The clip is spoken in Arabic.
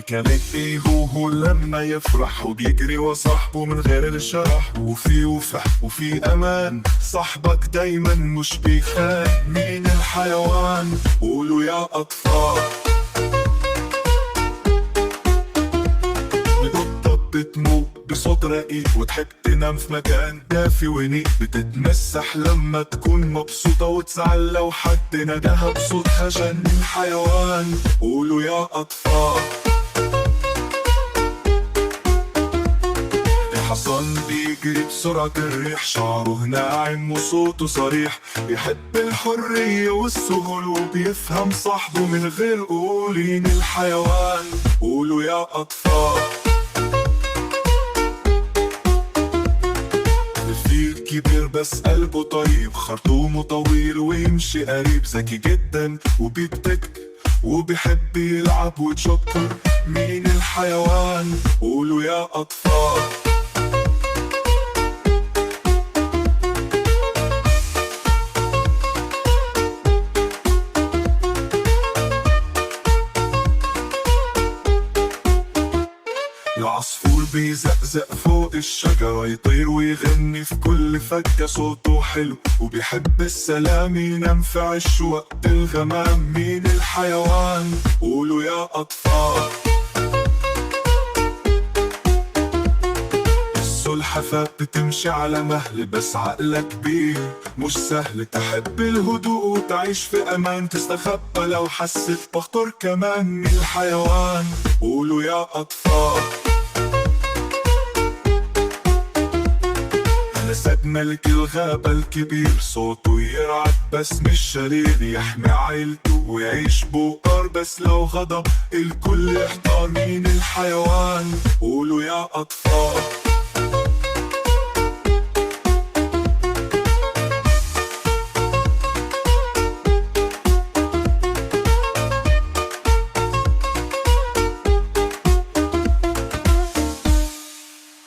كانت ايه هو لما يفرح وبيجري وصاحبه من غير الشرح، وفي وفح وفي امان، صاحبك دايما مش بيخان. مين الحيوان؟ قولوا يا اطفال. القطة بتموت بصوت رقيق وتحب تنام في مكان دافي ونيق، بتتمسح لما تكون مبسوطة وتزعل لو حد ناداها بصوت خجل. الحيوان؟ قولوا يا أطفال. الحصان بيجري بسرعة الريح، شعره ناعم وصوته صريح، بيحب الحرية والسهول وبيفهم صاحبه من غير قولين. الحيوان؟ قولوا يا أطفال. الفيل كبير بس قلبه طيب، خرطومه طويل ويمشي قريب، ذكي جدا وبيبتكر وبيحب يلعب ويتشطر. مين الحيوان؟ قولوا يا أطفال. العصفور بيزقزق فوق الشجرة، يطير ويغني في كل فجة، صوته حلو وبيحب السلام، ينام في عش وقت الغمام. مين الحيوان؟ قولوا يا أطفال. السلحفاة بتمشي على مهل بس عقلها كبير، مش سهل، تحب الهدوء وتعيش في أمان، تستخبى لو حست بخطر كمان. مين الحيوان؟ قولوا يا أطفال. الأسد ملك الغابة الكبير، صوته يرعد بس مش شرير، يحمي عيلته ويعيش بوقار، بس لو غضب الكل يحتار. مين الحيوان؟ قولوا يا أطفال.